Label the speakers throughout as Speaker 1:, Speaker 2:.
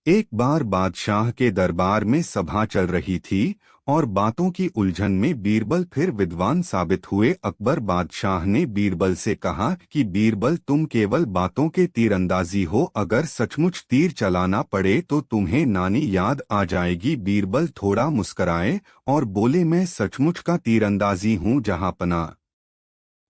Speaker 1: एक बार बादशाह के दरबार में सभा चल रही थी और बातों की उलझन में बीरबल फिर विद्वान साबित हुए। अकबर बादशाह ने बीरबल से कहा कि बीरबल, तुम केवल बातों के तीरंदाजी हो, अगर सचमुच तीर चलाना पड़े तो तुम्हें नानी याद आ जाएगी। बीरबल थोड़ा मुस्कराए और बोले, मैं सचमुच का तीरंदाजी हूँ जहाँपना।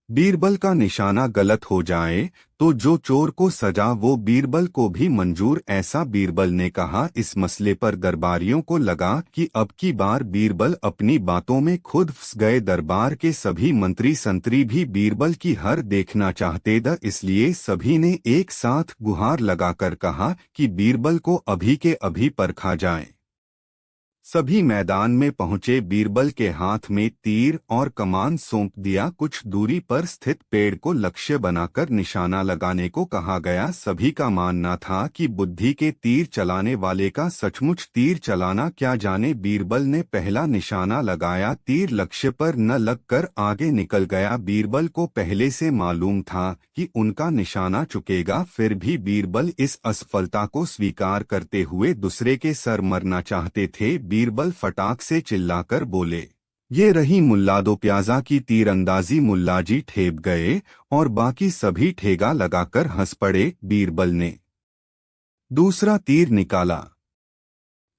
Speaker 1: बीरबल का निशाना गलत हो जाए तो जो चोर को सजा वो बीरबल को भी मंजूर, ऐसा बीरबल ने कहा। इस मसले पर दरबारियों को लगा कि अब की बार बीरबल अपनी बातों में खुद फंस गए। दरबार के सभी मंत्री संतरी भी बीरबल की हर देखना चाहते थे, इसलिए सभी ने एक साथ गुहार लगाकर कहा कि बीरबल को अभी के अभी परखा जाए। सभी मैदान में पहुंचे। बीरबल के हाथ में तीर और कमान सौंप दिया। कुछ दूरी पर स्थित पेड़ को लक्ष्य बनाकर निशाना लगाने को कहा गया। सभी का मानना था कि बुद्धि के तीर चलाने वाले का सचमुच तीर चलाना क्या जाने। बीरबल ने पहला निशाना लगाया, तीर लक्ष्य पर न लगकर आगे निकल गया। बीरबल को पहले से मालूम था कि उनका निशाना चुकेगा, फिर भी बीरबल इस असफलता को स्वीकार करते हुए दूसरे के सर मरना चाहते थे। बीरबल फटाक से चिल्लाकर बोले, ये रही मुल्ला दो प्याजा की तीरंदाजी। मुल्लाजी ठेप गए और बाकी सभी ठेगा लगाकर हंस पड़े। बीरबल ने दूसरा तीर निकाला,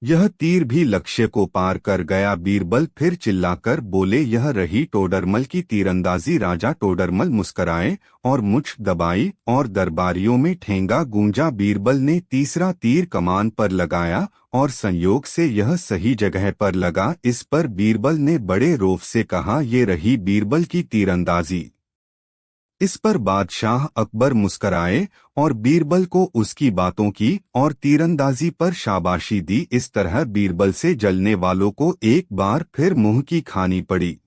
Speaker 1: यह तीर भी लक्ष्य को पार कर गया। बीरबल फिर चिल्लाकर बोले, यह रही टोडरमल की तीरंदाजी। राजा टोडरमल मुस्कराए और मुछ दबाई और दरबारियों में ठेंगा गूंजा। बीरबल ने तीसरा तीर कमान पर लगाया और संयोग से यह सही जगह पर लगा। इस पर बीरबल ने बड़े रौब से कहा, ये रही बीरबल की तीरंदाजी। इस पर बादशाह अकबर मुस्कराए और बीरबल को उसकी बातों की और तीरंदाजी पर शाबाशी दी। इस तरह बीरबल से जलने वालों को एक बार फिर मुंह की खानी पड़ी।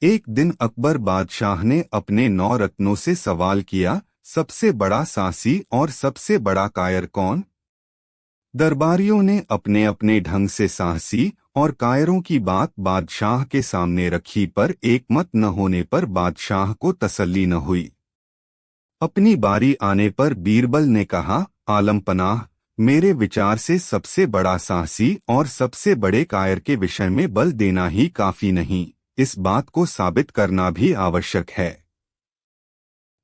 Speaker 1: एक दिन अकबर बादशाह ने अपने 9 रत्नों से सवाल किया, सबसे बड़ा साहसी और सबसे बड़ा कायर कौन? दरबारियों ने अपने अपने ढंग से साहसी और कायरों की बात बादशाह के सामने रखी, पर एकमत न होने पर बादशाह को तसल्ली न हुई। अपनी बारी आने पर बीरबल ने कहा, आलम पनाह, मेरे विचार से सबसे बड़ा साहसी और सबसे बड़े कायर के विषय में बल देना ही काफी नहीं, इस बात को साबित करना भी आवश्यक है।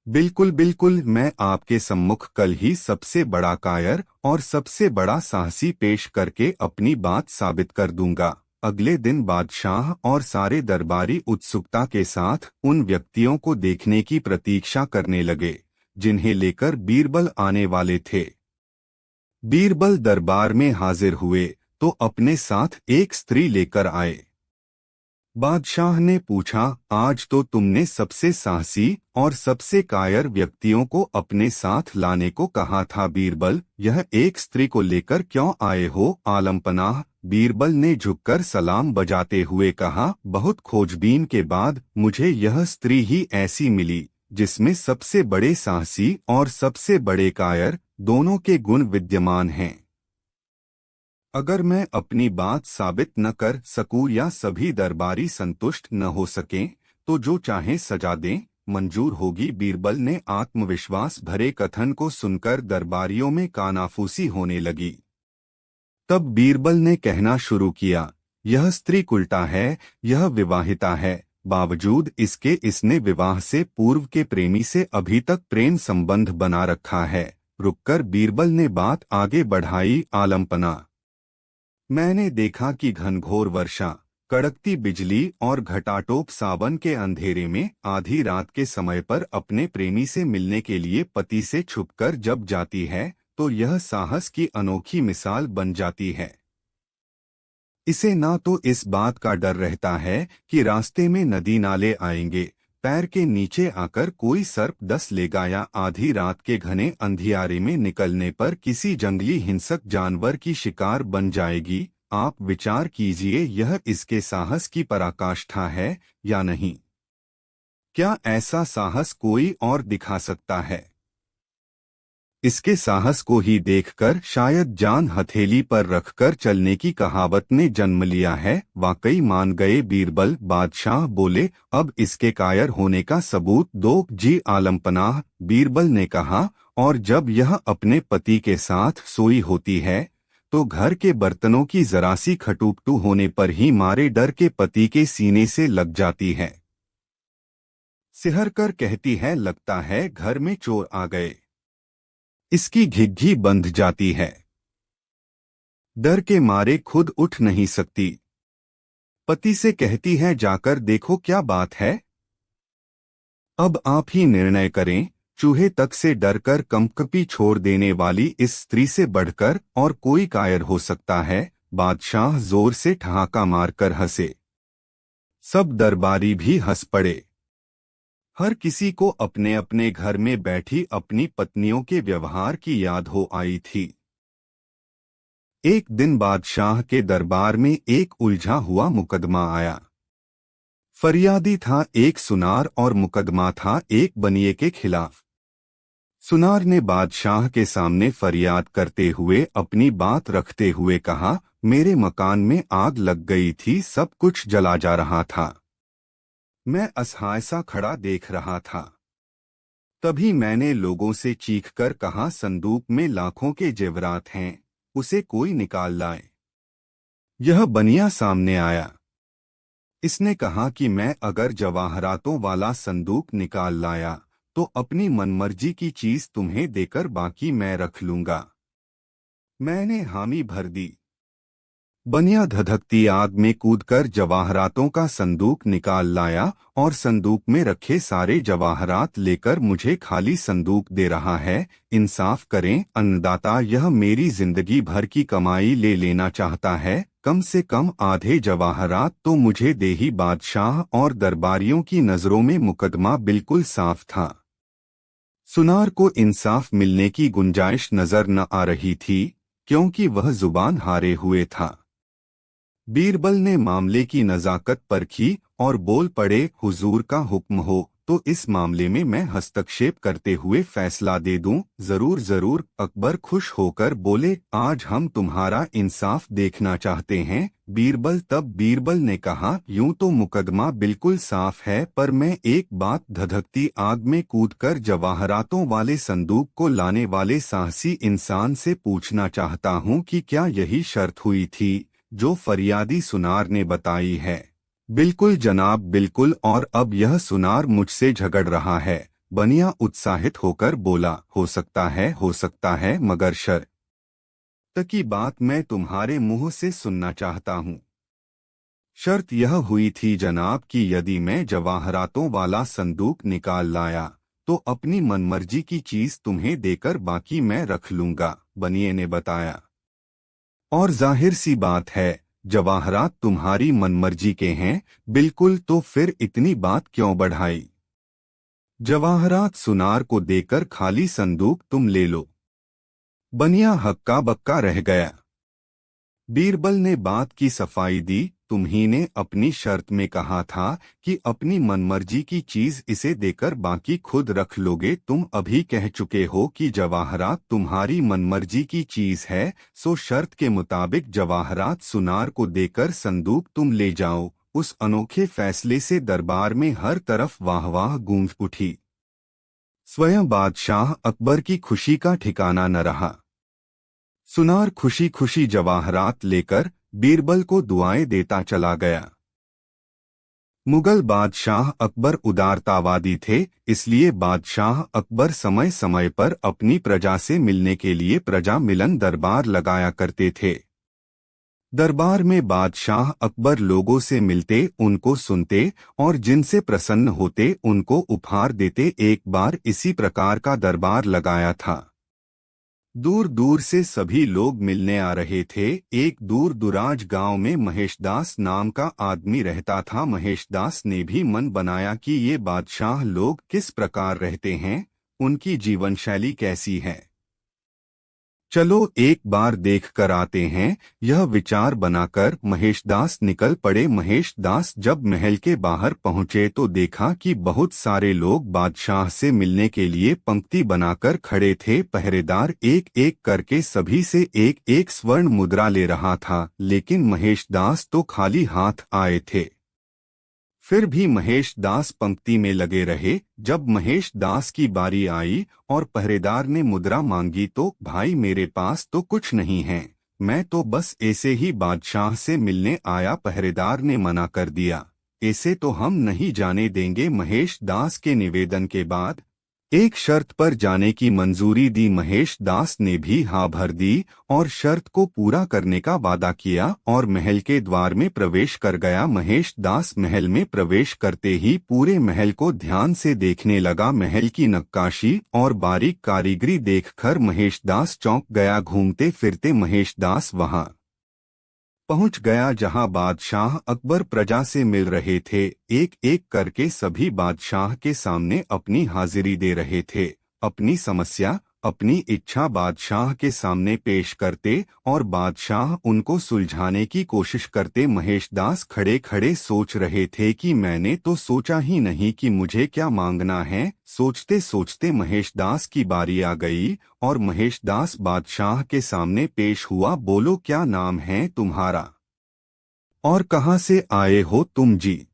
Speaker 1: बिल्कुल बिल्कुल, मैं आपके सम्मुख कल ही सबसे बड़ा कायर और सबसे बड़ा साहसी पेश करके अपनी बात साबित कर दूंगा। अगले दिन बादशाह और सारे दरबारी उत्सुकता के साथ उन व्यक्तियों को देखने की प्रतीक्षा करने लगे जिन्हें लेकर बीरबल आने वाले थे। बीरबल दरबार में हाजिर हुए तो अपने साथ एक स्त्री लेकर आए। बादशाह ने पूछा, आज तो तुमने सबसे साहसी और सबसे कायर व्यक्तियों को अपने साथ लाने को कहा था। बीरबल, यह एक स्त्री को लेकर क्यों आए हो? आलमपनाह, बीरबल ने झुककर सलाम बजाते हुए कहा, बहुत खोजबीन के बाद मुझे यह स्त्री ही ऐसी मिली जिसमें सबसे बड़े साहसी और सबसे बड़े कायर दोनों के गुण विद्यमान हैं। अगर मैं अपनी बात साबित न कर सकूं या सभी दरबारी संतुष्ट न हो सकें तो जो चाहे सजा दें, मंजूर होगी। बीरबल ने आत्मविश्वास भरे कथन को सुनकर दरबारियों में कानाफूसी होने लगी। तब बीरबल ने कहना शुरू किया, यह स्त्री कुल्टा है, यह विवाहिता है, बावजूद इसके इसने विवाह से पूर्व के प्रेमी से अभी तक प्रेम संबंध बना रखा है। रुककर बीरबल ने बात आगे बढ़ाई, आलमपना, मैंने देखा कि घनघोर वर्षा, कड़कती बिजली और घटाटोप सावन के अंधेरे में आधी रात के समय पर अपने प्रेमी से मिलने के लिए पति से छुपकर जब जाती है तो यह साहस की अनोखी मिसाल बन जाती है। इसे ना तो इस बात का डर रहता है कि रास्ते में नदी नाले आएंगे, पैर के नीचे आकर कोई सर्प डस लेगा, या आधी रात के घने अंधियारे में निकलने पर किसी जंगली हिंसक जानवर की शिकार बन जाएगी। आप विचार कीजिए, यह इसके साहस की पराकाष्ठा है या नहीं? क्या ऐसा साहस कोई और दिखा सकता है? इसके साहस को ही देखकर शायद जान हथेली पर रखकर चलने की कहावत ने जन्म लिया है। वाकई मान गए बीरबल। बादशाह बोले, अब इसके कायर होने का सबूत दो जी आलमपनाह। बीरबल ने कहा, और जब यह अपने पति के साथ सोई होती है तो घर के बर्तनों की जरा सी खटुपटू होने पर ही मारे डर के पति के सीने से लग जाती है। सिहर कर कहती है, लगता है घर में चोर आ गए। इसकी घिघी बंध जाती है, डर के मारे खुद उठ नहीं सकती। पति से कहती है, जाकर देखो क्या बात है। अब आप ही निर्णय करें। चूहे तक से डरकर कंपकपी छोड़ देने वाली इस स्त्री से बढ़कर और कोई कायर हो सकता है। बादशाह जोर से ठहाका मारकर हंसे। सब दरबारी भी हंस पड़े। हर किसी को अपने अपने घर में बैठी अपनी पत्नियों के व्यवहार की याद हो आई थी। एक दिन बादशाह के दरबार में एक उलझा हुआ मुकदमा आया। फरियादी था एक सुनार और मुकदमा था एक बनिए के खिलाफ। सुनार ने बादशाह के सामने फरियाद करते हुए अपनी बात रखते हुए कहा, मेरे मकान में आग लग गई थी, सब कुछ जला जा रहा था। मैं असहाय सा खड़ा देख रहा था। तभी मैंने लोगों से चीखकर कहा, संदूक में लाखों के जेवरात हैं, उसे कोई निकाल लाए। यह बनिया सामने आया। इसने कहा कि मैं अगर जवाहरातों वाला संदूक निकाल लाया तो अपनी मनमर्जी की चीज तुम्हें देकर बाकी मैं रख लूंगा। मैंने हामी भर दी। बनिया धधकती आग में कूदकर जवाहरातों का संदूक निकाल लाया और संदूक में रखे सारे जवाहरात लेकर मुझे खाली संदूक दे रहा है। इंसाफ करें अन्नदाता, यह मेरी जिंदगी भर की कमाई ले लेना चाहता है। कम से कम आधे जवाहरात तो मुझे दे ही। बादशाह और दरबारियों की नजरों में मुकदमा बिल्कुल साफ था। सुनार को इंसाफ मिलने की गुंजाइश नजर न आ रही थी, क्योंकि वह जुबान हारे हुए था। बीरबल ने मामले की नजाकत परखी और बोल पड़े, हुजूर का हुक्म हो तो इस मामले में मैं हस्तक्षेप करते हुए फैसला दे दूं। जरूर जरूर। अकबर खुश होकर बोले, आज हम तुम्हारा इंसाफ देखना चाहते हैं। बीरबल तब बीरबल ने कहा, यूं तो मुकदमा बिल्कुल साफ है, पर मैं एक बात धधकती आग में कूदकर जवाहरातों वाले संदूक को लाने वाले साहसी इंसान से पूछना चाहता हूं कि क्या यही शर्त हुई थी जो फरियादी सुनार ने बताई है। बिल्कुल जनाब, बिल्कुल। और अब यह सुनार मुझसे झगड़ रहा है। बनिया उत्साहित होकर बोला, हो सकता है, मगर शर्त की बात मैं तुम्हारे मुंह से सुनना चाहता हूँ। शर्त यह हुई थी जनाब कि यदि मैं जवाहरातों वाला संदूक निकाल लाया तो अपनी मनमर्जी की चीज तुम्हें देकर बाकी मैं रख लूंगा। बनिए ने बताया, और जाहिर सी बात है जवाहरात तुम्हारी मनमर्जी के हैं। बिल्कुल, तो फिर इतनी बात क्यों बढ़ाई। जवाहरात सुनार को देकर खाली संदूक तुम ले लो। बनिया हक्का बक्का रह गया। बीरबल ने बात की सफाई दी, तुम्ही ने अपनी शर्त में कहा था कि अपनी मनमर्जी की चीज इसे देकर बाकी खुद रख लोगे। तुम अभी कह चुके हो कि जवाहरात तुम्हारी मनमर्जी की चीज है, सो शर्त के मुताबिक जवाहरात सुनार को देकर संदूक तुम ले जाओ। उस अनोखे फैसले से दरबार में हर तरफ वाहवाह गूंज उठी। स्वयं बादशाह अकबर की खुशी का ठिकाना न रहा। सुनार खुशी खुशी जवाहरात लेकर बीरबल को दुआएं देता चला गया। मुगल बादशाह अकबर उदारतावादी थे, इसलिए बादशाह अकबर समय समय पर अपनी प्रजा से मिलने के लिए प्रजा मिलन दरबार लगाया करते थे। दरबार में बादशाह अकबर लोगों से मिलते, उनको सुनते और जिनसे प्रसन्न होते उनको उपहार देते। एक बार इसी प्रकार का दरबार लगाया था। दूर दूर से सभी लोग मिलने आ रहे थे। एक दूर दुराज गांव में महेशदास नाम का आदमी रहता था। महेशदास ने भी मन बनाया कि ये बादशाह लोग किस प्रकार रहते हैं, उनकी जीवन शैली कैसी है। चलो एक बार देख कर आते हैं। यह विचार बनाकर महेशदास निकल पड़े। महेशदास जब महल के बाहर पहुंचे तो देखा कि बहुत सारे लोग बादशाह से मिलने के लिए पंक्ति बनाकर खड़े थे। पहरेदार एक एक करके सभी से एक एक स्वर्ण मुद्रा ले रहा था, लेकिन महेशदास तो खाली हाथ आए थे। फिर भी महेशदास पंक्ति में लगे रहे। जब महेशदास की बारी आई और पहरेदार ने मुद्रा मांगी तो, भाई मेरे पास तो कुछ नहीं है, मैं तो बस ऐसे ही बादशाह से मिलने आया। पहरेदार ने मना कर दिया, ऐसे तो हम नहीं जाने देंगे। महेशदास के निवेदन के बाद एक शर्त पर जाने की मंजूरी दी। महेशदास ने भी हाँ भर दी और शर्त को पूरा करने का वादा किया और महल के द्वार में प्रवेश कर गया। महेशदास महल में प्रवेश करते ही पूरे महल को ध्यान से देखने लगा। महल की नक्काशी और बारीक कारीगरी देखकर महेशदास चौंक गया। घूमते फिरते महेशदास वहां पहुंच गया जहां बादशाह अकबर प्रजा से मिल रहे थे। एक एक करके सभी बादशाह के सामने अपनी हाजिरी दे रहे थे। अपनी समस्या, अपनी इच्छा बादशाह के सामने पेश करते और बादशाह उनको सुलझाने की कोशिश करते। महेशदास खड़े खड़े सोच रहे थे कि मैंने तो सोचा ही नहीं कि मुझे क्या मांगना है। सोचते सोचते महेशदास की बारी आ गई और महेशदास बादशाह के सामने पेश हुआ। बोलो, क्या नाम है तुम्हारा और कहाँ से आए हो तुम? जी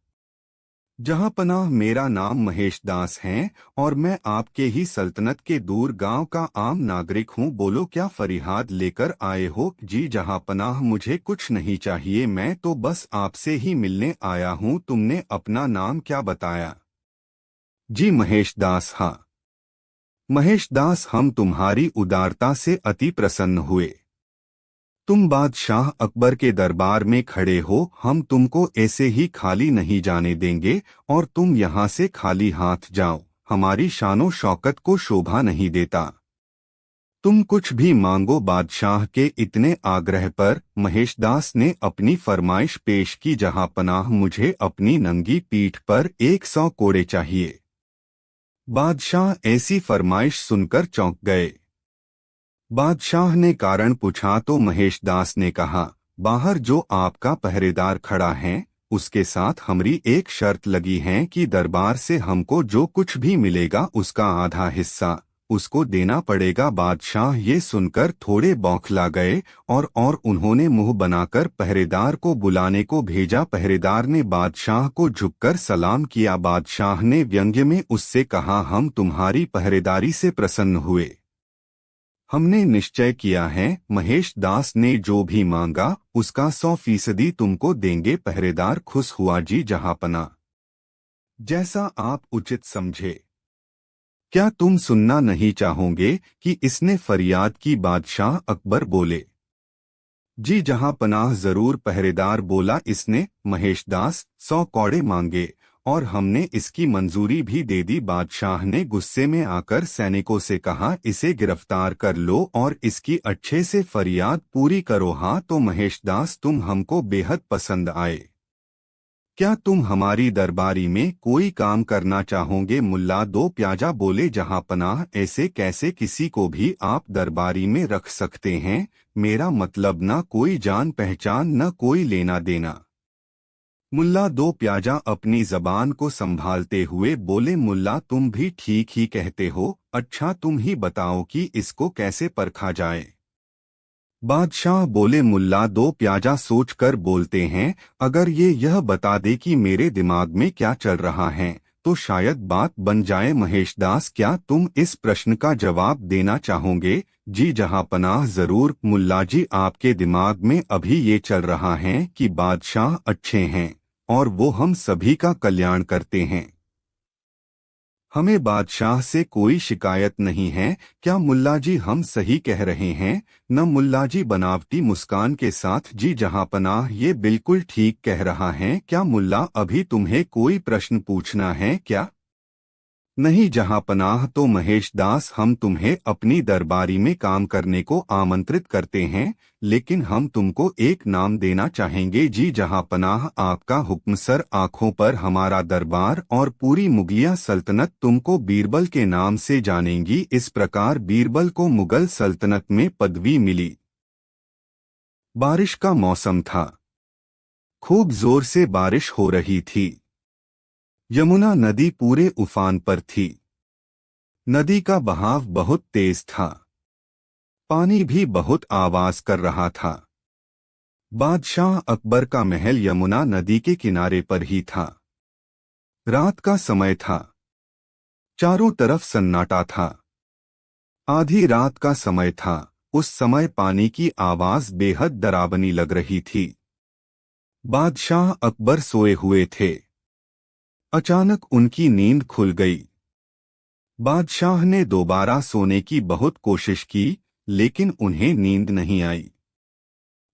Speaker 1: जहां पनाह, मेरा नाम महेशदास है और मैं आपके ही सल्तनत के दूर गांव का आम नागरिक हूं। बोलो, क्या फरियाद लेकर आए हो? जी जहां पनाह, मुझे कुछ नहीं चाहिए, मैं तो बस आपसे ही मिलने आया हूं। तुमने अपना नाम क्या बताया? जी महेशदास। हाँ महेशदास, हम तुम्हारी उदारता से अति प्रसन्न हुए। तुम बादशाह अकबर के दरबार में खड़े हो, हम तुमको ऐसे ही खाली नहीं जाने देंगे और तुम यहाँ से खाली हाथ जाओ, हमारी शानो शौकत को शोभा नहीं देता। तुम कुछ भी मांगो। बादशाह के इतने आग्रह पर महेशदास ने अपनी फरमाइश पेश की। जहां पनाह, मुझे अपनी नंगी पीठ पर 100 कोड़े चाहिए। बादशाह ऐसी फरमाइश सुनकर चौंक गए। बादशाह ने कारण पूछा तो महेशदास ने कहा, बाहर जो आपका पहरेदार खड़ा है उसके साथ हमारी एक शर्त लगी है कि दरबार से हमको जो कुछ भी मिलेगा उसका आधा हिस्सा उसको देना पड़ेगा। बादशाह ये सुनकर थोड़े बौखला गए और उन्होंने मुंह बनाकर पहरेदार को बुलाने को भेजा। पहरेदार ने बादशाह को झुककर सलाम किया। बादशाह ने व्यंग्य में उससे कहा, हम तुम्हारी पहरेदारी से प्रसन्न हुए, हमने निश्चय किया है महेशदास ने जो भी मांगा उसका 100% तुमको देंगे। पहरेदार खुश हुआ। जी जहांपना, जैसा आप उचित समझे। क्या तुम सुनना नहीं चाहोगे कि इसने फरियाद की? बादशाह अकबर बोले। जी जहांपनाह, जरूर। पहरेदार बोला। इसने महेशदास 100 कौड़े मांगे और हमने इसकी मंजूरी भी दे दी। बादशाह ने गुस्से में आकर सैनिकों से कहा, इसे गिरफ्तार कर लो और इसकी अच्छे से फरियाद पूरी करो। हाँ तो महेशदास, तुम हमको बेहद पसंद आए, क्या तुम हमारी दरबारी में कोई काम करना चाहोगे? मुल्ला दो प्याजा बोले। जहांपनाह, ऐसे कैसे किसी को भी आप दरबारी में रख सकते हैं? मेरा मतलब न कोई जान पहचान न कोई लेना देना। मुल्ला दो प्याजा अपनी जबान को संभालते हुए बोले, मुल्ला तुम भी ठीक ही कहते हो। अच्छा तुम ही बताओ कि इसको कैसे परखा जाए? बादशाह बोले। मुल्ला दो प्याजा सोचकर बोलते हैं, अगर ये यह बता दे कि मेरे दिमाग में क्या चल रहा है तो शायद बात बन जाए। महेशदास, क्या तुम इस प्रश्न का जवाब देना चाहोगे? जी जहांपनाह, जरूर। मुल्ला जी, आपके दिमाग में अभी ये चल रहा है कि बादशाह अच्छे हैं और वो हम सभी का कल्याण करते हैं, हमें बादशाह से कोई शिकायत नहीं है। क्या मुल्ला जी हम सही कह रहे हैं न? मुल्ला जी बनावटी मुस्कान के साथ, जी जहांपनाह, ये बिल्कुल ठीक कह रहा है। क्या मुल्ला, अभी तुम्हें कोई प्रश्न पूछना है क्या? नहीं जहां पनाह। तो महेश दास, हम तुम्हें अपनी दरबारी में काम करने को आमंत्रित करते हैं, लेकिन हम तुमको एक नाम देना चाहेंगे। जी जहां पनाह, आपका हुक्म सर। आंखों पर हमारा दरबार और पूरी मुगलिया सल्तनत तुमको बीरबल के नाम से जानेंगी। इस प्रकार बीरबल को मुगल सल्तनत में पदवी मिली। बारिश का मौसम था। खूब जोर से बारिश हो रही थी। यमुना नदी पूरे उफान पर थी। नदी का बहाव बहुत तेज था। पानी भी बहुत आवाज कर रहा था। बादशाह अकबर का महल यमुना नदी के किनारे पर ही था। रात का समय था। चारों तरफ सन्नाटा था। आधी रात का समय था। उस समय पानी की आवाज बेहद डरावनी लग रही थी। बादशाह अकबर सोए हुए थे। अचानक उनकी नींद खुल गई। बादशाह ने दोबारा सोने की बहुत कोशिश की, लेकिन उन्हें नींद नहीं आई।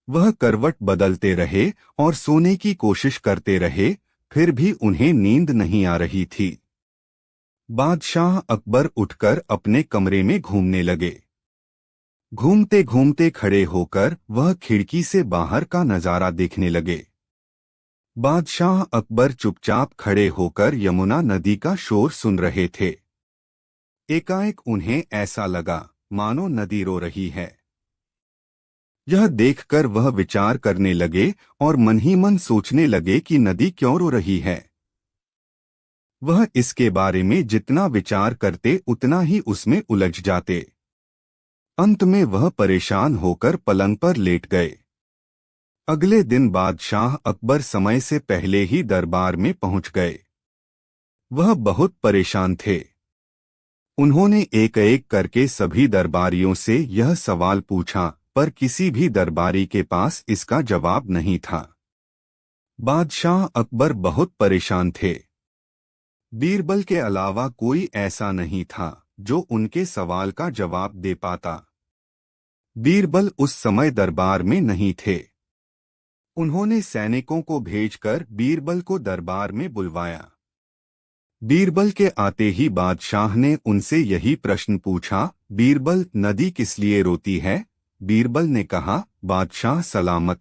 Speaker 1: वह करवट बदलते रहे और सोने की कोशिश करते रहे, फिर भी उन्हें नींद नहीं आ रही थी। बादशाह अकबर उठकर अपने कमरे में घूमने लगे। घूमते घूमते खड़े होकर वह खिड़की से बाहर का नजारा देखने लगे। बादशाह अकबर चुपचाप खड़े होकर यमुना नदी का शोर सुन रहे थे। एकाएक उन्हें ऐसा लगा मानो नदी रो रही है। यह देखकर वह विचार करने लगे और मन ही मन सोचने लगे कि नदी क्यों रो रही है। वह इसके बारे में जितना विचार करते उतना ही उसमें उलझ जाते। अंत में वह परेशान होकर पलंग पर लेट गए। अगले दिन बादशाह अकबर समय से पहले ही दरबार में पहुंच गए। वह बहुत परेशान थे। उन्होंने एक एक करके सभी दरबारियों से यह सवाल पूछा, पर किसी भी दरबारी के पास इसका जवाब नहीं था। बादशाह अकबर बहुत परेशान थे। बीरबल के अलावा कोई ऐसा नहीं था जो उनके सवाल का जवाब दे पाता। बीरबल उस समय दरबार में नहीं थे। उन्होंने सैनिकों को भेजकर बीरबल को दरबार में बुलवाया। बीरबल के आते ही बादशाह ने उनसे यही प्रश्न पूछा, बीरबल, नदी किस लिए रोती है? बीरबल ने कहा, बादशाह सलामत।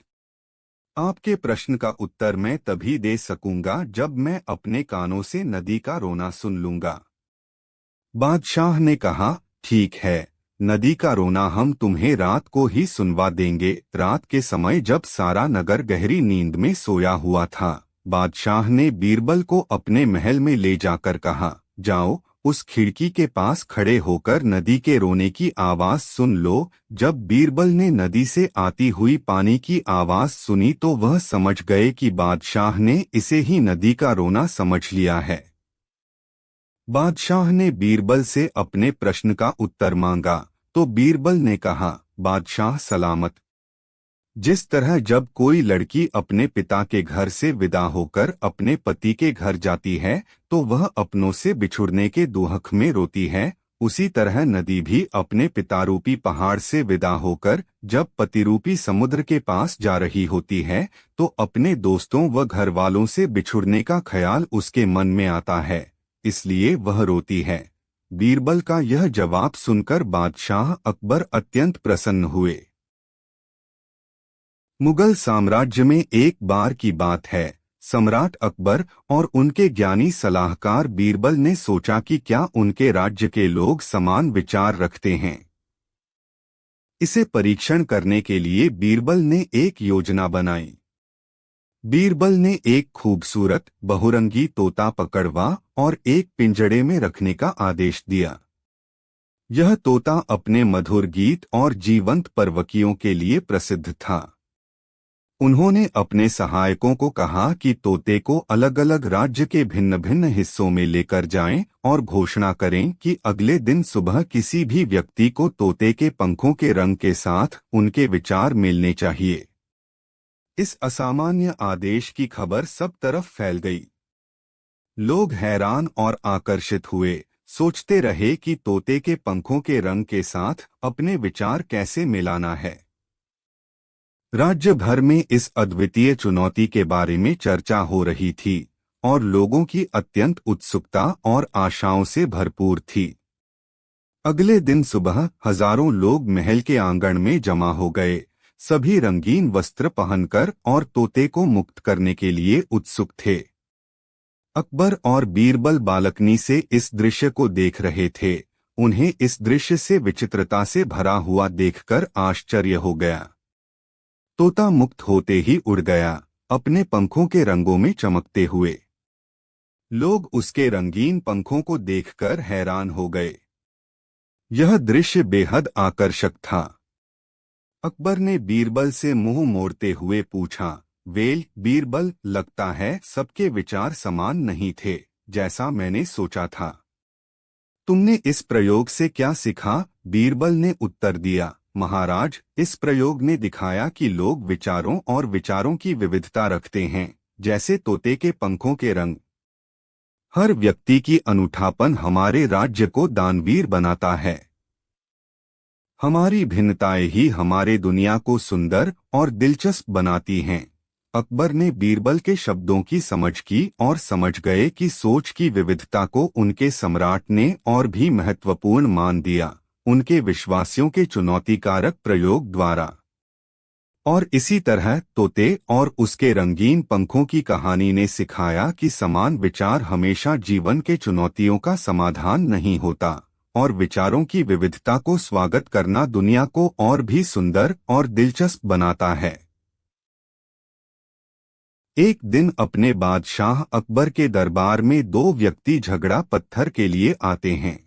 Speaker 1: आपके प्रश्न का उत्तर मैं तभी दे सकूंगा जब मैं अपने कानों से नदी का रोना सुन लूंगा। बादशाह ने कहा, ठीक है, नदी का रोना हम तुम्हें रात को ही सुनवा देंगे। रात के समय जब सारा नगर गहरी नींद में सोया हुआ था, बादशाह ने बीरबल को अपने महल में ले जाकर कहा, जाओ, उस खिड़की के पास खड़े होकर नदी के रोने की आवाज सुन लो। जब बीरबल ने नदी से आती हुई पानी की आवाज सुनी तो वह समझ गए कि बादशाह ने इसे ही नदी का रोना समझ लिया है। बादशाह ने बीरबल से अपने प्रश्न का उत्तर मांगा, तो बीरबल ने कहा, बादशाह सलामत। जिस तरह जब कोई लड़की अपने पिता के घर से विदा होकर अपने पति के घर जाती है तो वह अपनों से बिछुड़ने के दुख में रोती है, उसी तरह नदी भी अपने पितारूपी पहाड़ से विदा होकर जब पतिरूपी समुद्र के पास जा रही होती है तो अपने दोस्तों व घर वालों से बिछुड़ने का ख्याल उसके मन में आता है, इसलिए वह रोती है। बीरबल का यह जवाब सुनकर बादशाह अकबर अत्यंत प्रसन्न हुए। मुगल साम्राज्य में एक बार की बात है, सम्राट अकबर और उनके ज्ञानी सलाहकार बीरबल ने सोचा कि क्या उनके राज्य के लोग समान विचार रखते हैं। इसे परीक्षण करने के लिए बीरबल ने एक योजना बनाई। बीरबल ने एक खूबसूरत बहुरंगी तोता पकड़वा और एक पिंजड़े में रखने का आदेश दिया। यह तोता अपने मधुर गीत और जीवंत पर्वकियों के लिए प्रसिद्ध था। उन्होंने अपने सहायकों को कहा कि तोते को अलग अलग राज्य के भिन्न भिन्न हिस्सों में लेकर जाएं और घोषणा करें कि अगले दिन सुबह किसी भी व्यक्ति को तोते के पंखों के रंग के साथ उनके विचार मिलने चाहिए। इस असामान्य आदेश की खबर सब तरफ फैल गई। लोग हैरान और आकर्षित हुए, सोचते रहे कि तोते के पंखों के रंग के साथ अपने विचार कैसे मिलाना है। राज्य भर में इस अद्वितीय चुनौती के बारे में चर्चा हो रही थी और लोगों की अत्यंत उत्सुकता और आशाओं से भरपूर थी। अगले दिन सुबह हजारों लोग महल के आंगन में जमा हो गए, सभी रंगीन वस्त्र पहनकर और तोते को मुक्त करने के लिए उत्सुक थे। अकबर और बीरबल बालकनी से इस दृश्य को देख रहे थे। उन्हें इस दृश्य से विचित्रता से भरा हुआ देखकर आश्चर्य हो गया। तोता मुक्त होते ही उड़ गया, अपने पंखों के रंगों में चमकते हुए। लोग उसके रंगीन पंखों को देखकर हैरान हो गए। यह दृश्य बेहद आकर्षक था। अकबर ने बीरबल से मुंह मोड़ते हुए पूछा, वेल बीरबल, लगता है सबके विचार समान नहीं थे, जैसा मैंने सोचा था। तुमने इस प्रयोग से क्या सीखा? बीरबल ने उत्तर दिया, महाराज, इस प्रयोग ने दिखाया कि लोग विचारों और विचारों की विविधता रखते हैं, जैसे तोते के पंखों के रंग। हर व्यक्ति की अनूठापन हमारे राज्य को दानवीर बनाता है। हमारी भिन्नताएं ही हमारे दुनिया को सुंदर और दिलचस्प बनाती हैं। अकबर ने बीरबल के शब्दों की समझ की और समझ गए कि सोच की विविधता को उनके सम्राट ने और भी महत्वपूर्ण मान दिया, उनके विश्वासियों के चुनौतीकारक प्रयोग द्वारा। और इसी तरह तोते और उसके रंगीन पंखों की कहानी ने सिखाया कि समान विचार हमेशा जीवन के चुनौतियों का समाधान नहीं होता, और विचारों की विविधता को स्वागत करना दुनिया को और भी सुंदर और दिलचस्प बनाता है। एक दिन अपने बादशाह अकबर के दरबार में दो व्यक्ति झगड़ा पत्थर के लिए आते हैं।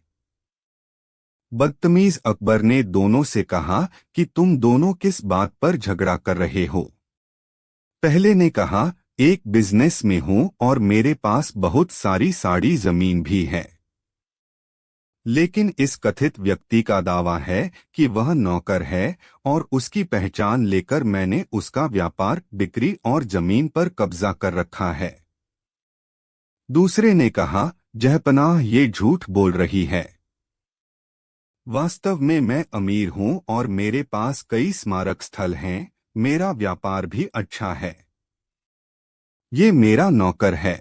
Speaker 1: बदतमीज अकबर ने दोनों से कहा कि तुम दोनों किस बात पर झगड़ा कर रहे हो? पहले ने कहा, एक बिजनेस में हूं और मेरे पास बहुत सारी साड़ी जमीन भी है। लेकिन इस कथित व्यक्ति का दावा है कि वह नौकर है और उसकी पहचान लेकर मैंने उसका व्यापार, बिक्री और जमीन पर कब्जा कर रखा है। दूसरे ने कहा, जहपनाह ये झूठ बोल रही है। वास्तव में मैं अमीर हूं और मेरे पास कई स्मारक स्थल हैं, मेरा व्यापार भी अच्छा है। ये मेरा नौकर है।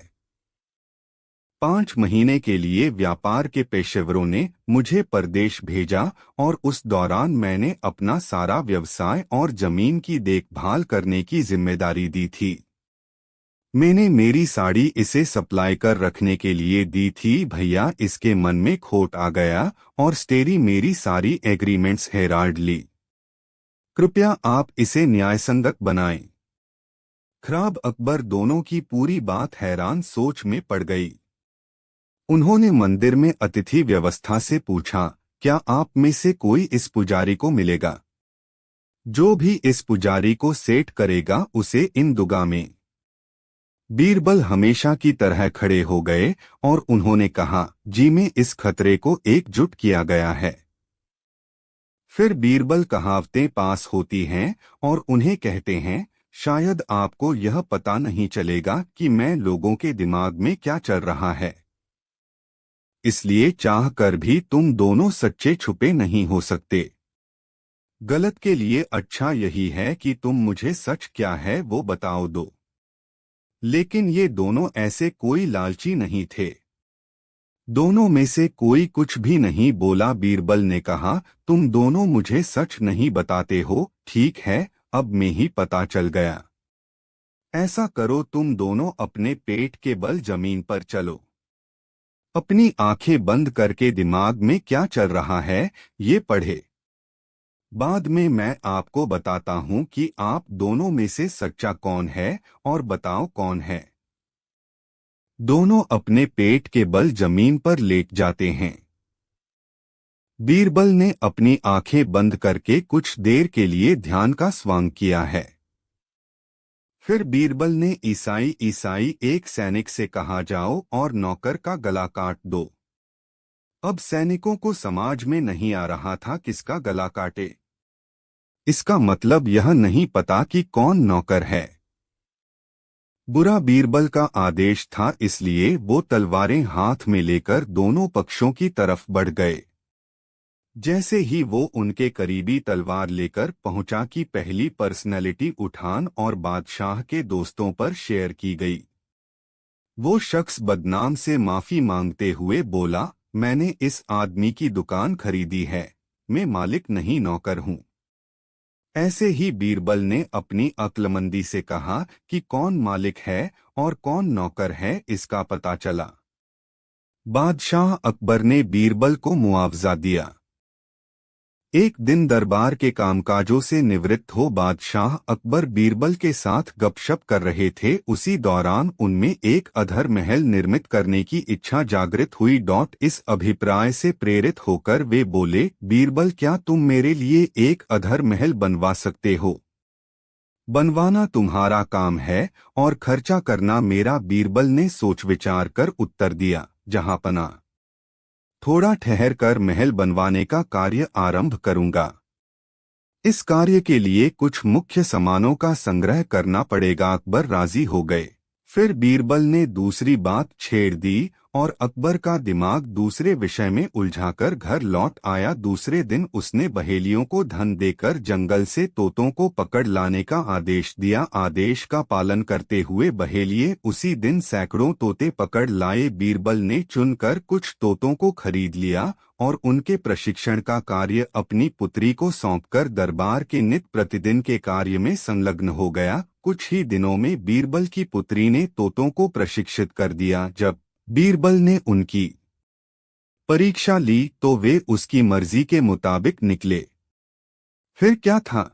Speaker 1: 5 महीने के लिए व्यापार के पेशेवरों ने मुझे परदेश भेजा और उस दौरान मैंने अपना सारा व्यवसाय और जमीन की देखभाल करने की जिम्मेदारी दी थी। मैंने मेरी साड़ी इसे सप्लाई कर रखने के लिए दी थी। भैया, इसके मन में खोट आ गया और स्टेरी मेरी सारी एग्रीमेंट्स हेराल्ड ली। कृपया आप इसे न्यायसंगत बनाएं। खराब अकबर दोनों की पूरी बात हैरान सोच में पड़ गई। उन्होंने मंदिर में अतिथि व्यवस्था से पूछा, क्या आप में से कोई इस पुजारी को मिलेगा? जो भी इस पुजारी को सेट करेगा उसे इन दुगा में। बीरबल हमेशा की तरह खड़े हो गए और उन्होंने कहा, जी में इस खतरे को एकजुट किया गया है। फिर बीरबल कहावतें पास होती हैं और उन्हें कहते हैं, शायद आपको यह पता नहीं चलेगा कि मैं लोगों के दिमाग में क्या चल रहा है। इसलिए चाह कर भी तुम दोनों सच्चे छुपे नहीं हो सकते। गलत के लिए अच्छा यही है कि तुम मुझे सच क्या है वो बताओ दो। लेकिन ये दोनों ऐसे कोई लालची नहीं थे। दोनों में से कोई कुछ भी नहीं बोला। बीरबल ने कहा, तुम दोनों मुझे सच नहीं बताते हो। ठीक है, अब में ही पता चल गया। ऐसा करो, तुम दोनों अपने पेट के बल जमीन पर चलो। अपनी आंखें बंद करके दिमाग में क्या चल रहा है ये पढ़े। बाद में मैं आपको बताता हूं कि आप दोनों में से सच्चा कौन है और बताओ कौन है। दोनों अपने पेट के बल जमीन पर लेट जाते हैं। बीरबल ने अपनी आंखें बंद करके कुछ देर के लिए ध्यान का स्वांग किया है। फिर बीरबल ने ईसाई एक सैनिक से कहा, जाओ और नौकर का गला काट दो। अब सैनिकों को समाज में नहीं आ रहा था किसका गला काटे। इसका मतलब यह नहीं पता कि कौन नौकर है। बुरा बीरबल का आदेश था, इसलिए वो तलवारें हाथ में लेकर दोनों पक्षों की तरफ बढ़ गए। जैसे ही वो उनके करीबी तलवार लेकर पहुंचा कि पहली पर्सनैलिटी उठान और बादशाह के दोस्तों पर शेयर की गई। वो शख्स बदनाम से माफी मांगते हुए बोला, मैंने इस आदमी की दुकान खरीदी है, मैं मालिक नहीं नौकर हूँ। ऐसे ही बीरबल ने अपनी अक्लमंदी से कहा कि कौन मालिक है और कौन नौकर है इसका पता चला। बादशाह अकबर ने बीरबल को मुआवजा दिया। एक दिन दरबार के कामकाजों से निवृत्त हो बादशाह अकबर बीरबल के साथ गपशप कर रहे थे। उसी दौरान उनमें एक अधर महल निर्मित करने की इच्छा जागृत हुई। इस अभिप्राय से प्रेरित होकर वे बोले, बीरबल क्या तुम मेरे लिए एक अधर महल बनवा सकते हो? बनवाना तुम्हारा काम है और खर्चा करना मेरा। बीरबल ने सोच विचार कर उत्तर दिया, जहांपना थोड़ा ठहर कर महल बनवाने का कार्य आरंभ करूंगा। इस कार्य के लिए कुछ मुख्य सामानों का संग्रह करना पड़ेगा। अकबर राजी हो गए। फिर बीरबल ने दूसरी बात छेड़ दी और अकबर का दिमाग दूसरे विषय में उलझाकर घर लौट आया। दूसरे दिन उसने बहेलियों को धन देकर जंगल से तोतों को पकड़ लाने का आदेश दिया। आदेश का पालन करते हुए बहेलिये उसी दिन सैकड़ों तोते पकड़ लाए। बीरबल ने चुनकर कुछ तोतों को खरीद लिया और उनके प्रशिक्षण का कार्य अपनी पुत्री को सौंपकर दरबार के नित्य प्रतिदिन के कार्य में संलग्न हो गया। कुछ ही दिनों में बीरबल की पुत्री ने तोतों को प्रशिक्षित कर दिया। जब बीरबल ने उनकी परीक्षा ली तो वे उसकी मर्जी के मुताबिक निकले। फिर क्या था,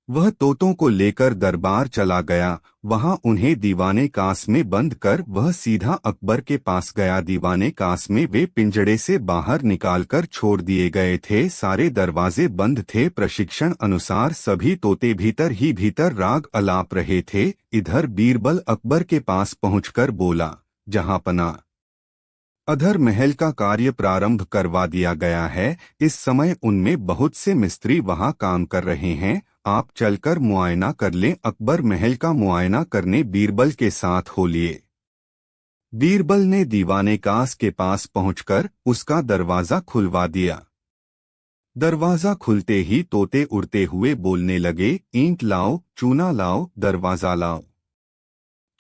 Speaker 1: वह तोतों को लेकर दरबार चला गया। वहां उन्हें दीवाने कास में बंद कर वह सीधा अकबर के पास गया। दीवाने कास में वे पिंजड़े से बाहर निकालकर छोड़ दिए गए थे। सारे दरवाजे बंद थे। प्रशिक्षण अनुसार सभी तोते भीतर ही भीतर राग अलाप रहे थे। इधर बीरबल अकबर के पास पहुंचकर बोला, जहांपना अधर महल का कार्य प्रारंभ करवा दिया गया है। इस समय उनमें बहुत से मिस्त्री वहां काम कर रहे हैं, आप चलकर मुआयना कर लें। अकबर महल का मुआयना करने बीरबल के साथ हो लिए। बीरबल ने दीवाने कास के पास पहुंचकर उसका दरवाजा खुलवा दिया। दरवाजा खुलते ही तोते उड़ते हुए बोलने लगे, ईंट लाओ, चूना लाओ, दरवाजा लाओ,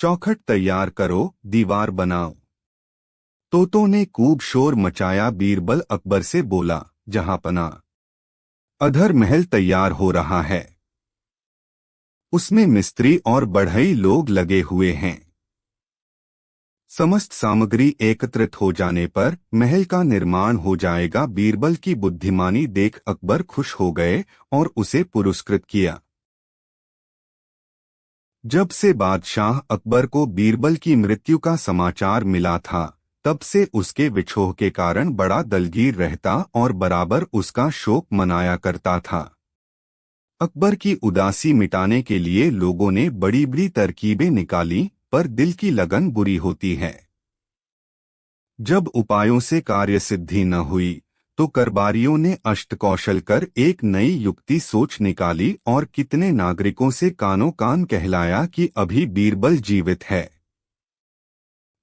Speaker 1: चौखट तैयार करो, दीवार बनाओ। तोतों ने खूब शोर मचाया। बीरबल अकबर से बोला, जहांपना अधर महल तैयार हो रहा है, उसमें मिस्त्री और बढ़ई लोग लगे हुए हैं। समस्त सामग्री एकत्रित हो जाने पर महल का निर्माण हो जाएगा। बीरबल की बुद्धिमानी देख अकबर खुश हो गए और उसे पुरस्कृत किया। जब से बादशाह अकबर को बीरबल की मृत्यु का समाचार मिला था, तब से उसके विछोह के कारण बड़ा दलगीर रहता और बराबर उसका शोक मनाया करता था। अकबर की उदासी मिटाने के लिए लोगों ने बड़ी बड़ी तरकीबें निकाली, पर दिल की लगन बुरी होती है। जब उपायों से कार्य सिद्धि न हुई तो करबारियों ने अष्टकौशल कर एक नई युक्ति सोच निकाली और कितने नागरिकों से कानों कान कहलाया कि अभी बीरबल जीवित है।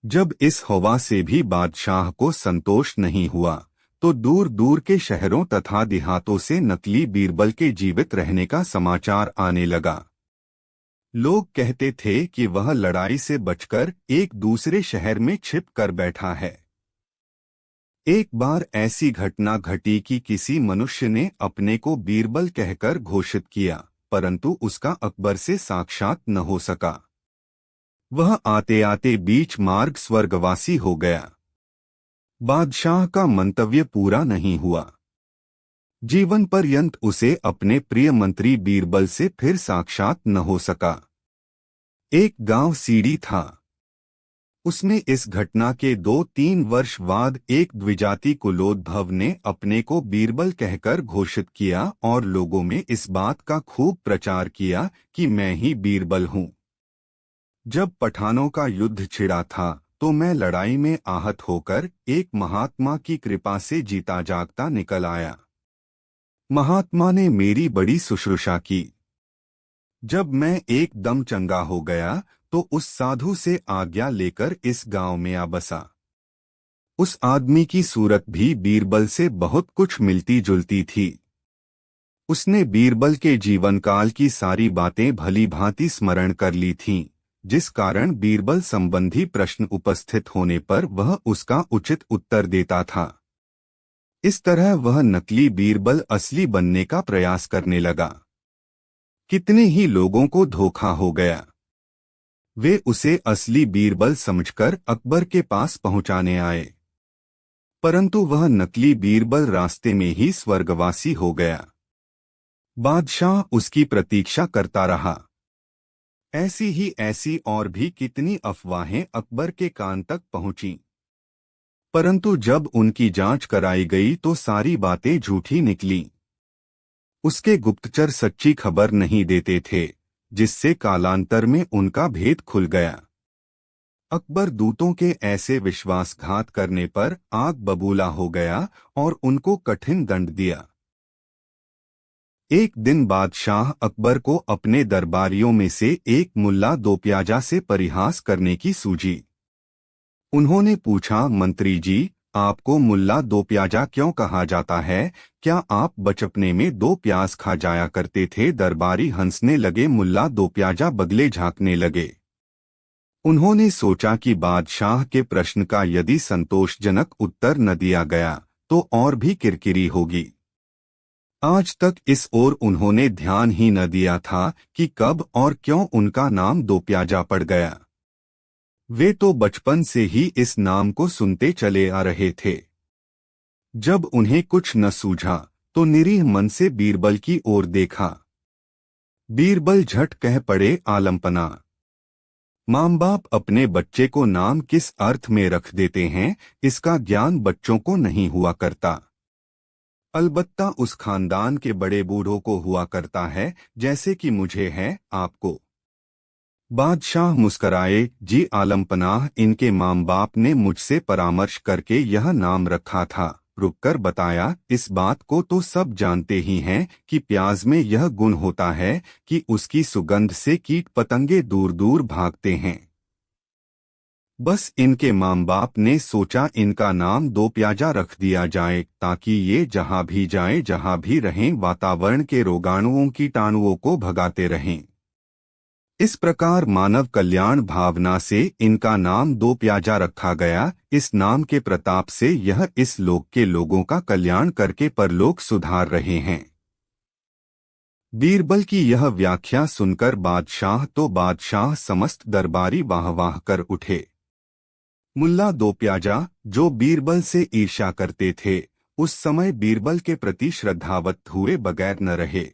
Speaker 1: जब इस हवा से भी बादशाह को संतोष नहीं हुआ तो दूर दूर के शहरों तथा देहातों से नकली बीरबल के जीवित रहने का समाचार आने लगा। लोग कहते थे कि वह लड़ाई से बचकर एक दूसरे शहर में छिप कर बैठा है। एक बार ऐसी घटना घटी कि किसी मनुष्य ने अपने को बीरबल कहकर घोषित किया, परंतु उसका अकबर से साक्षात न हो सका। वह आते आते बीच मार्ग स्वर्गवासी हो गया। बादशाह का मंतव्य पूरा नहीं हुआ। जीवन पर्यंत उसे अपने प्रिय मंत्री बीरबल से फिर साक्षात न हो सका। एक गांव सीढ़ी था। उसमें इस घटना के 2-3 वर्ष बाद एक द्विजाति कुलोद्भव ने अपने को बीरबल कहकर घोषित किया और लोगों में इस बात का खूब प्रचार किया कि मैं ही बीरबल हूँ। जब पठानों का युद्ध छिड़ा था तो मैं लड़ाई में आहत होकर एक महात्मा की कृपा से जीता जागता निकल आया। महात्मा ने मेरी बड़ी शुश्रूषा की। जब मैं एकदम चंगा हो गया तो उस साधु से आज्ञा लेकर इस गांव में आ बसा। उस आदमी की सूरत भी बीरबल से बहुत कुछ मिलती जुलती थी। उसने बीरबल के जीवन काल की सारी बातें भली भांति स्मरण कर ली थीं। जिस कारण बीरबल संबंधी प्रश्न उपस्थित होने पर वह उसका उचित उत्तर देता था। इस तरह वह नकली बीरबल असली बनने का प्रयास करने लगा। कितने ही लोगों को धोखा हो गया। वे उसे असली बीरबल समझकर अकबर के पास पहुंचाने आए, परंतु वह नकली बीरबल रास्ते में ही स्वर्गवासी हो गया। बादशाह उसकी प्रतीक्षा करता रहा। ऐसी और भी कितनी अफवाहें अकबर के कान तक पहुंची, परंतु जब उनकी जांच कराई गई तो सारी बातें झूठी निकली। उसके गुप्तचर सच्ची खबर नहीं देते थे, जिससे कालांतर में उनका भेद खुल गया। अकबर दूतों के ऐसे विश्वासघात करने पर आग बबूला हो गया और उनको कठिन दंड दिया। एक दिन बादशाह अकबर को अपने दरबारियों में से एक मुल्ला दोप्याजा से परिहास करने की सूझी। उन्होंने पूछा, मंत्री जी, आपको मुल्ला दोप्याजा क्यों कहा जाता है? क्या आप बचपने में दो प्याज खा जाया करते थे? दरबारी हंसने लगे। मुल्ला दोप्याजा बगले झांकने लगे। उन्होंने सोचा कि बादशाह के प्रश्न का यदि संतोषजनक उत्तर न दिया गया तो और भी किरकिरी होगी। आज तक इस ओर उन्होंने ध्यान ही न दिया था कि कब और क्यों उनका नाम दोप्याजा पड़ गया। वे तो बचपन से ही इस नाम को सुनते चले आ रहे थे। जब उन्हें कुछ न सूझा तो निरीह मन से बीरबल की ओर देखा। बीरबल झट कह पड़े, आलमपना। माँ बाप अपने बच्चे को नाम किस अर्थ में रख देते हैं, इसका ज्ञान बच्चों को नहीं हुआ करता। अलबत्ता उस खानदान के बड़े बूढ़ों को हुआ करता है, जैसे कि मुझे है, आपको। बादशाह मुस्कराए, जी आलमपनाह, इनके माँ बाप ने मुझसे परामर्श करके यह नाम रखा था। रुककर बताया, इस बात को तो सब जानते ही हैं कि प्याज में यह गुण होता है कि उसकी सुगंध से कीट पतंगे दूर दूर भागते हैं। बस इनके माँ बाप ने सोचा इनका नाम दोप्याजा रख दिया जाए, ताकि ये जहाँ भी जाएं, जहाँ भी रहें, वातावरण के रोगाणुओं कीटाणुओं को भगाते रहें। इस प्रकार मानव कल्याण भावना से इनका नाम दोप्याजा रखा गया। इस नाम के प्रताप से यह इस लोक के लोगों का कल्याण करके परलोक सुधार रहे हैं। बीरबल की यह व्याख्या सुनकर बादशाह समस्त दरबारी वाह वाह कर उठे। मुल्ला दोप्याजा, जो बीरबल से ईर्ष्या करते थे, उस समय बीरबल के प्रति श्रद्धावत हुए बगैर न रहे।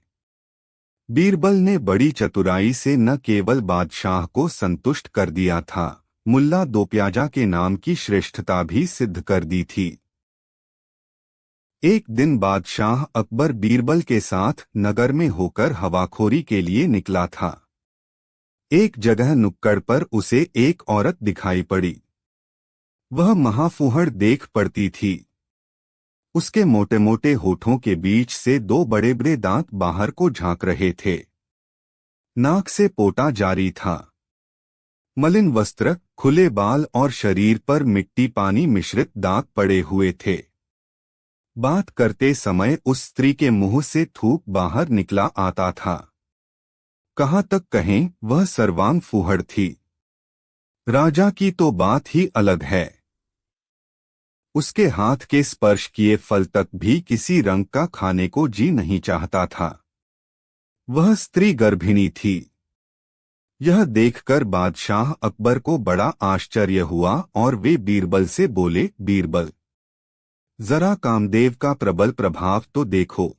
Speaker 1: बीरबल ने बड़ी चतुराई से न केवल बादशाह को संतुष्ट कर दिया था, मुल्ला दोप्याजा के नाम की श्रेष्ठता भी सिद्ध कर दी थी। एक दिन बादशाह अकबर बीरबल के साथ नगर में होकर हवाखोरी के लिए निकला था। एक जगह नुक्कड़ पर उसे एक औरत दिखाई पड़ी। वह महाफूहड़ देख पड़ती थी। उसके मोटे मोटे होठों के बीच से दो बड़े बड़े दांत बाहर को झांक रहे थे। नाक से पोटा जारी था। मलिन वस्त्र, खुले बाल और शरीर पर मिट्टी पानी मिश्रित दाग पड़े हुए थे। बात करते समय उस स्त्री के मुंह से थूक बाहर निकला आता था। कहाँ तक कहें, वह सर्वांग फूहड़ थी। राजा की तो बात ही अलग है। उसके हाथ के स्पर्श किए फल तक भी किसी रंग का खाने को जी नहीं चाहता था। वह स्त्री गर्भिणी थी। यह देखकर बादशाह अकबर को बड़ा आश्चर्य हुआ और वे बीरबल से बोले, बीरबल, जरा कामदेव का प्रबल प्रभाव तो देखो।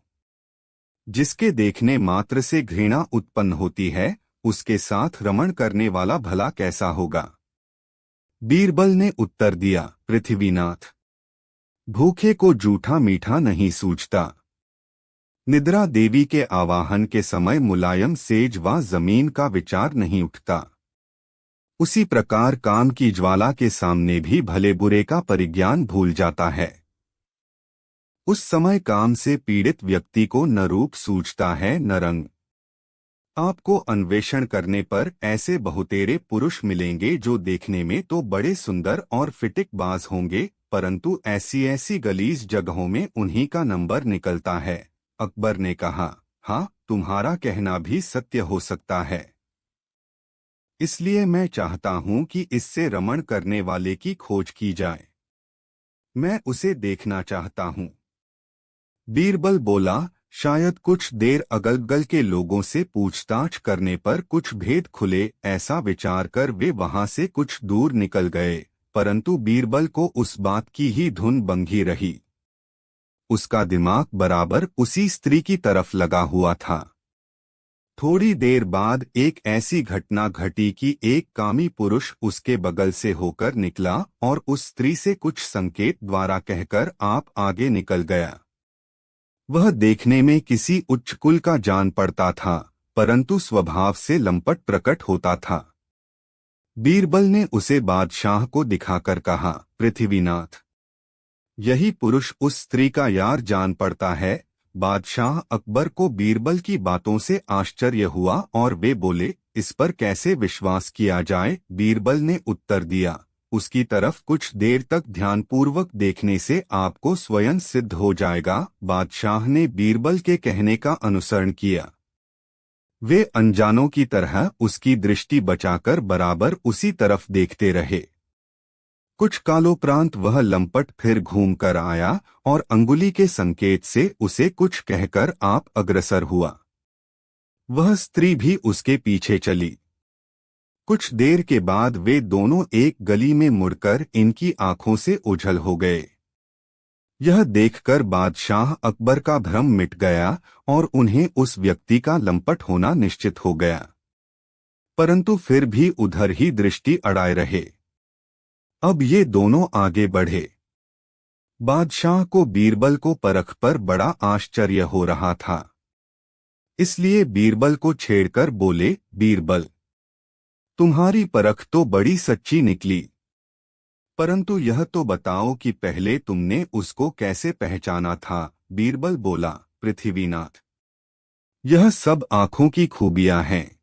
Speaker 1: जिसके देखने मात्र से घृणा उत्पन्न होती है, उसके साथ रमण करने वाला भला कैसा होगा। बीरबल ने उत्तर दिया, पृथ्वीनाथ, भूखे को जूठा मीठा नहीं सूझता। निद्रा देवी के आवाहन के समय मुलायम सेज व जमीन का विचार नहीं उठता। उसी प्रकार काम की ज्वाला के सामने भी भले बुरे का परिज्ञान भूल जाता है। उस समय काम से पीड़ित व्यक्ति को न रूप सूझता है न रंग। आपको अन्वेषण करने पर ऐसे बहुतेरे पुरुष मिलेंगे जो देखने में तो बड़े सुंदर और फिटिकबाज होंगे, परंतु ऐसी गलीज जगहों में उन्हीं का नंबर निकलता है। अकबर ने कहा, हाँ, तुम्हारा कहना भी सत्य हो सकता है। इसलिए मैं चाहता हूं कि इससे रमण करने वाले की खोज की जाए। मैं उसे देखना चाहता हूं। बीरबल बोला, शायद कुछ देर अगल-बगल के लोगों से पूछताछ करने पर कुछ भेद खुले। ऐसा विचार कर वे वहां से कुछ दूर निकल गए, परंतु बीरबल को उस बात की ही धुन बंधी रही। उसका दिमाग बराबर उसी स्त्री की तरफ लगा हुआ था। थोड़ी देर बाद एक ऐसी घटना घटी कि एक कामी पुरुष उसके बगल से होकर निकला और उस स्त्री से कुछ संकेत द्वारा कहकर आप आगे निकल गया। वह देखने में किसी उच्च कुल का जान पड़ता था, परंतु स्वभाव से लंपट प्रकट होता था। बीरबल ने उसे बादशाह को दिखाकर कहा, पृथ्वीनाथ, यही पुरुष उस स्त्री का यार जान पड़ता है। बादशाह अकबर को बीरबल की बातों से आश्चर्य हुआ और वे बोले, इस पर कैसे विश्वास किया जाए। बीरबल ने उत्तर दिया, उसकी तरफ कुछ देर तक ध्यानपूर्वक देखने से आपको स्वयं सिद्ध हो जाएगा। बादशाह ने बीरबल के कहने का अनुसरण किया। वे अनजानों की तरह उसकी दृष्टि बचाकर बराबर उसी तरफ देखते रहे। कुछ कालोपरांत वह लंपट फिर घूम कर आया और अंगुली के संकेत से उसे कुछ कहकर आप अग्रसर हुआ। वह स्त्री भी उसके पीछे चली। कुछ देर के बाद वे दोनों एक गली में मुड़कर इनकी आंखों से ओझल हो गए। यह देखकर बादशाह अकबर का भ्रम मिट गया और उन्हें उस व्यक्ति का लंपट होना निश्चित हो गया, परंतु फिर भी उधर ही दृष्टि अड़ाए रहे। अब ये दोनों आगे बढ़े। बादशाह को बीरबल को परख पर बड़ा आश्चर्य हो रहा था, इसलिए बीरबल को छेड़कर बोले, बीरबल, तुम्हारी परख तो बड़ी सच्ची निकली, परंतु यह तो बताओ कि पहले तुमने उसको कैसे पहचाना था। बीरबल बोला, पृथ्वीनाथ, यह सब आंखों की खूबियां हैं।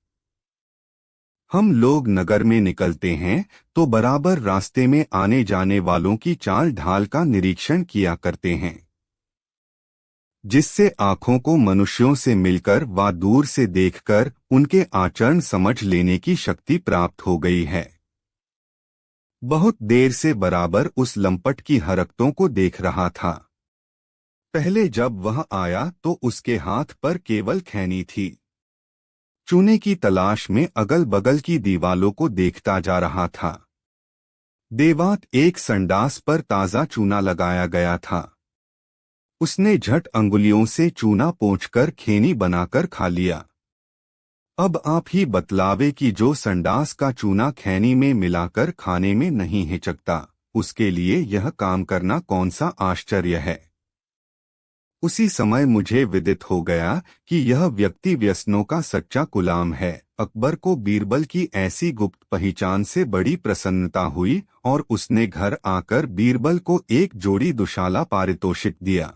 Speaker 1: हम लोग नगर में निकलते हैं तो बराबर रास्ते में आने जाने वालों की चाल ढाल का निरीक्षण किया करते हैं, जिससे आंखों को मनुष्यों से मिलकर व दूर से देखकर उनके आचरण समझ लेने की शक्ति प्राप्त हो गई है। बहुत देर से बराबर उस लंपट की हरकतों को देख रहा था। पहले जब वह आया तो उसके हाथ पर केवल खैनी थी। चूने की तलाश में अगल बगल की दीवालों को देखता जा रहा था। देवात एक संडास पर ताजा चूना लगाया गया था। उसने झट अंगुलियों से चूना पोंछकर खैनी बनाकर खा लिया। अब आप ही बतलावे कि जो संडास का चूना खैनी में मिलाकर खाने में नहीं हिचकता, उसके लिए यह काम करना कौन सा आश्चर्य है। उसी समय मुझे विदित हो गया कि यह व्यक्ति व्यसनों का सच्चा गुलाम है। अकबर को बीरबल की ऐसी गुप्त पहचान से बड़ी प्रसन्नता हुई और उसने घर आकर बीरबल को एक जोड़ी दुशाला पारितोषिक दिया।